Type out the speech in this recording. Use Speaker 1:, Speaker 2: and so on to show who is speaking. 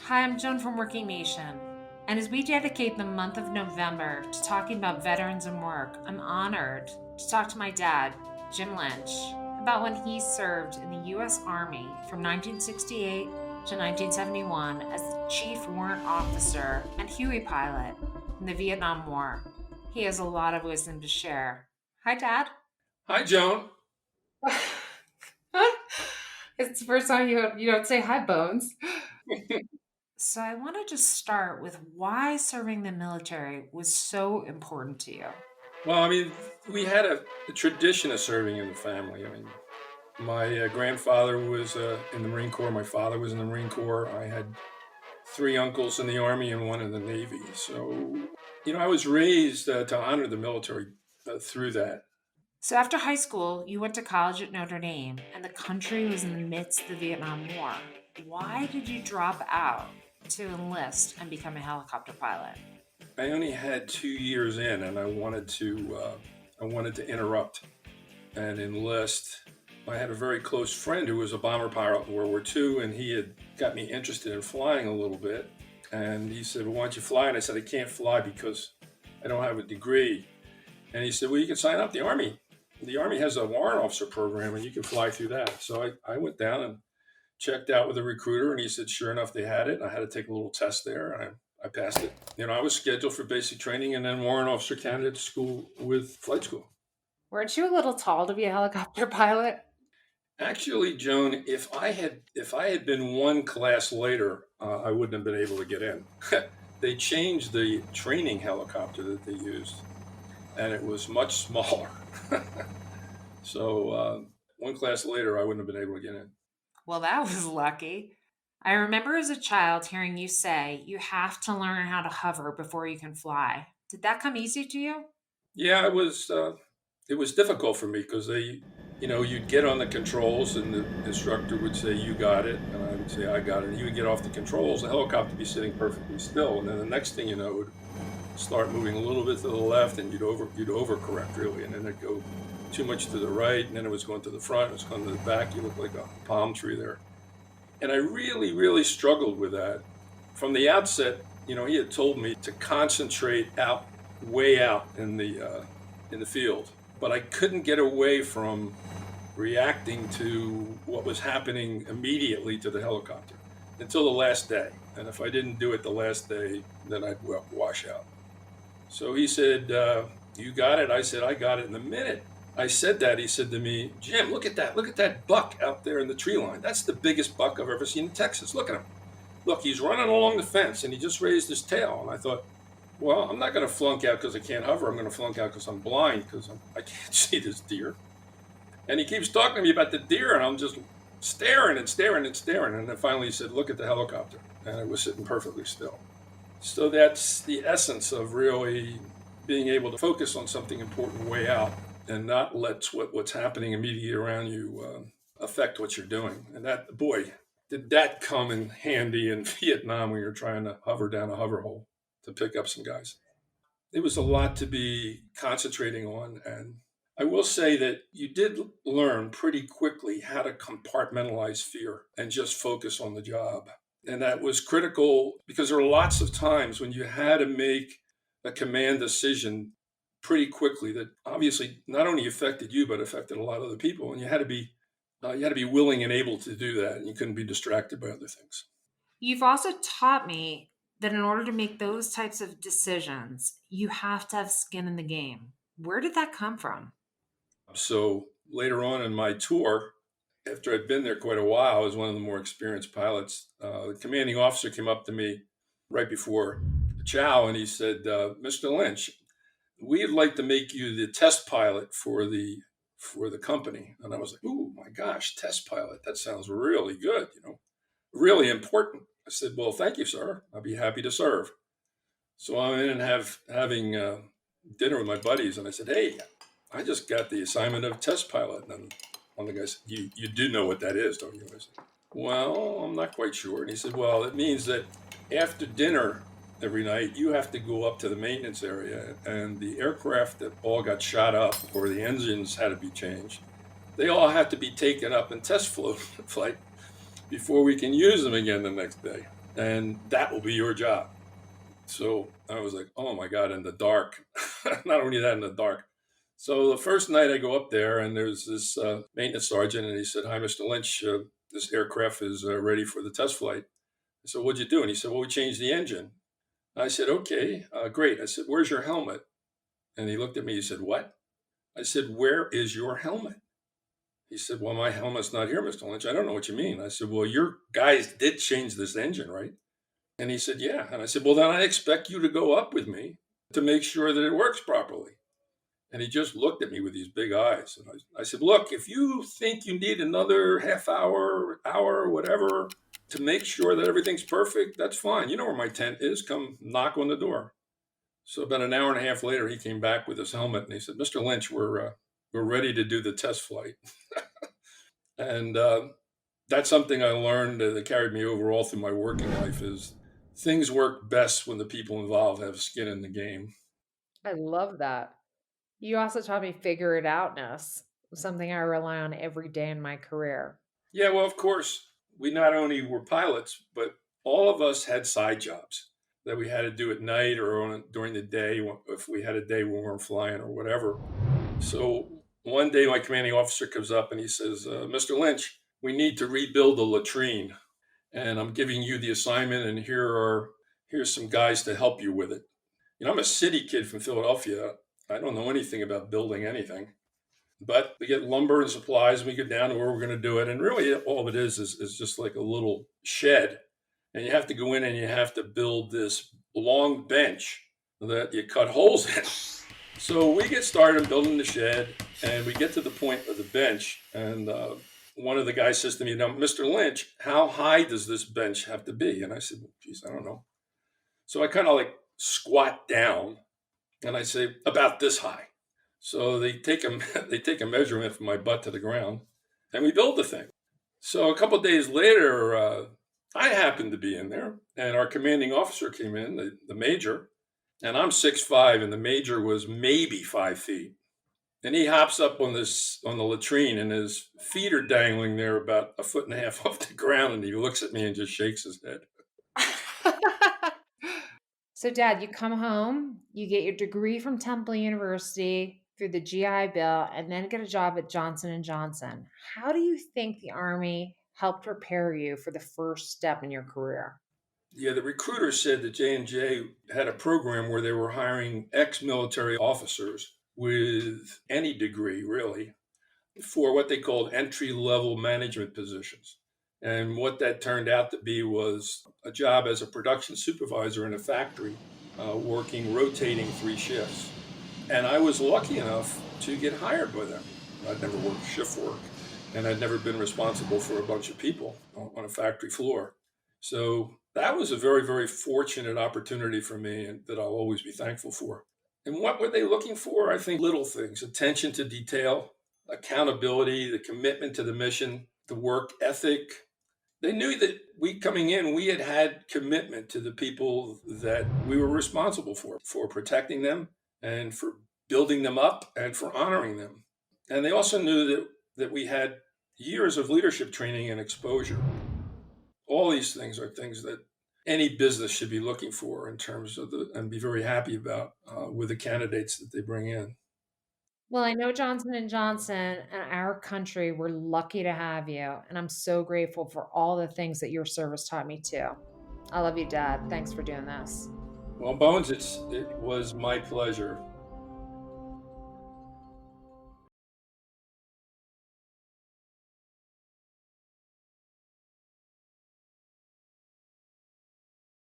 Speaker 1: Hi, I'm Joan from WorkingNation. And as we dedicate the month of November to talking about veterans and work, I'm honored to talk to my dad, Jim Lynch, about when he served in the U.S. Army from 1968 to 1971 as the Chief Warrant Officer and Huey pilot in the Vietnam War. He has a lot of wisdom to share. Hi, Dad.
Speaker 2: Hi, Joan.
Speaker 1: It's the first time you don't say hi, Bones. So I want to just start with why serving the military was so important to you.
Speaker 2: Well, we had a tradition of serving in the family. My grandfather was in the Marine Corps. My father was in the Marine Corps. I had three uncles in the Army and one in the Navy. So, I was raised to honor the military through that.
Speaker 1: So after high school, you went to college at Notre Dame, and the country was in the midst of the Vietnam War. Why did you drop out to enlist and become a helicopter pilot?
Speaker 2: I only had 2 years in, and I wanted to interrupt and enlist. I had a very close friend who was a bomber pilot in World War II, and he had got me interested in flying a little bit. And he said, "Well, why don't you fly?" And I said, "I can't fly because I don't have a degree." And he said, "Well, you can sign up the Army. The Army has a warrant officer program, and you can fly through that." So I went down and checked out with a recruiter, and he said, sure enough, they had it. I had to take a little test there, and I passed it. I was scheduled for basic training and then warrant officer candidate school with flight school.
Speaker 1: Weren't you a little tall to be a helicopter pilot?
Speaker 2: Actually, Joan, if I had been one class later, I wouldn't have been able to get in. They changed the training helicopter that they used, and it was much smaller. So one class later, I wouldn't have been able to get in.
Speaker 1: Well, that was lucky. I remember as a child hearing you say you have to learn how to hover before you can fly. Did that come easy to you?
Speaker 2: Yeah, it was difficult for me because you'd get on the controls and the instructor would say, "You got it," and I would say, "I got it." And you would get off the controls, the helicopter would be sitting perfectly still, and then the next thing you know, it would start moving a little bit to the left, and you'd overcorrect really, and then it'd go too much to the right, and then it was going to the front, it was going to the back. You look like a palm tree there, and I really, really struggled with that from the outset. He had told me to concentrate way out in the field, but I couldn't get away from reacting to what was happening immediately to the helicopter until the last day. And if I didn't do it the last day, then I'd wash out. So he said, "You got it?" I said, "I got it." In the minute I said that, he said to me, "Jim, look at that. Look at that buck out there in the tree line. That's the biggest buck I've ever seen in Texas. Look at him. Look, he's running along the fence and he just raised his tail." And I thought, well, I'm not going to flunk out because I can't hover. I'm going to flunk out because I'm blind because I can't see this deer. And he keeps talking to me about the deer, and I'm just staring and staring and staring. And then finally he said, "Look at the helicopter." And it was sitting perfectly still. So that's the essence of really being able to focus on something important way out and not let what's happening immediately around you affect what you're doing. And that, boy, did that come in handy in Vietnam when you're trying to hover down a hover hole to pick up some guys. It was a lot to be concentrating on. And I will say that you did learn pretty quickly how to compartmentalize fear and just focus on the job. And that was critical because there were lots of times when you had to make a command decision pretty quickly that obviously not only affected you but affected a lot of other people, and you had to be willing and able to do that, and you couldn't be distracted by other things.
Speaker 1: You've also taught me that in order to make those types of decisions, you have to have skin in the game. Where did that come from?
Speaker 2: So later on in my tour, after I'd been there quite a while, I was one of the more experienced pilots. The commanding officer came up to me right before the chow, and he said, "Mr. Lynch, we'd like to make you the test pilot for the company." And I was like, "Ooh, my gosh, test pilot! That sounds really good. Really important." I said, "Well, thank you, sir. I'll be happy to serve." So I'm in and having dinner with my buddies, and I said, "Hey, I just got the assignment of test pilot." And then one of the guys said, "You do know what that is, don't you?" I said, "Well, I'm not quite sure." And he said, "Well, it means that after dinner every night, you have to go up to the maintenance area, and the aircraft that all got shot up or the engines had to be changed, they all have to be taken up in test flight before we can use them again the next day." and that will be your job. So I was like, oh my God, in the dark. Not only that, in the dark. So the first night I go up there, and there's this maintenance sergeant, and he said, "Hi, Mr. Lynch. This aircraft is ready for the test flight." I said, "What'd you do?" And he said, "Well, we changed the engine." I said, "Okay, great." I said, "Where's your helmet?" And he looked at me. He said, "What?" I said, "Where is your helmet?" He said, "Well, my helmet's not here, Mr. Lynch. I don't know what you mean." I said, "Well, your guys did change this engine, right?" And he said, "Yeah." And I said, "Well, then I expect you to go up with me to make sure that it works properly." And he just looked at me with these big eyes. And I said, "Look, if you think you need another half hour, whatever, to make sure that everything's perfect, that's fine. You know where my tent is. Come knock on the door." So about an hour and a half later, he came back with his helmet and he said, "Mr. Lynch, we're ready to do the test flight." And that's something I learned that carried me over all through my working life is things work best when the people involved have skin in the game.
Speaker 1: I love that. You also taught me figure it outness, something I rely on every day in my career.
Speaker 2: Yeah, well, of course, we not only were pilots, but all of us had side jobs that we had to do at night or during the day if we had a day when we weren't flying or whatever. So one day, my commanding officer comes up and he says, "Mr. Lynch, we need to rebuild the latrine, and I'm giving you the assignment, and here's some guys to help you with it." I'm a city kid from Philadelphia. I don't know anything about building anything, but we get lumber and supplies, and we get down to where we're going to do it. And really, all of it is just like a little shed, and you have to go in and you have to build this long bench that you cut holes in. So we get started building the shed, and we get to the point of the bench, and one of the guys says to me, "Now, Mr. Lynch, how high does this bench have to be?" And I said, "Well, geez, I don't know." So I kind of like squat down, and I say, "About this high." So they take a they take a measurement from my butt to the ground, and we build the thing. So a couple of days later, I happened to be in there, and our commanding officer came in, the major, and I'm 6'5", and the major was maybe 5 feet. And he hops up on the latrine, and his feet are dangling there about a foot and a half off the ground, and he looks at me and just shakes his head.
Speaker 1: So, Dad, you come home, you get your degree from Temple University through the GI Bill, and then get a job at Johnson and Johnson. How do you think the Army helped prepare you for the first step in your career?
Speaker 2: Yeah, the recruiter said that J&J had a program where they were hiring ex-military officers with any degree, really, for what they called entry-level management positions. And what that turned out to be was a job as a production supervisor in a factory, working rotating 3 shifts. And I was lucky enough to get hired by them. I'd never worked shift work, and I'd never been responsible for a bunch of people on a factory floor. So that was a very, very fortunate opportunity for me, and that I'll always be thankful for. And what were they looking for? I think little things: attention to detail, accountability, the commitment to the mission, the work ethic. They knew that we coming in, we had commitment to the people that we were responsible for protecting them and for building them up and for honoring them. And they also knew that we had years of leadership training and exposure. All these things are things that any business should be looking for in terms of and be very happy about with the candidates that they bring in.
Speaker 1: Well, I know Johnson and Johnson and our country, we're lucky to have you, and I'm so grateful for all the things that your service taught me too. I love you, Dad. Thanks for doing this.
Speaker 2: Well, Bones, it was my pleasure.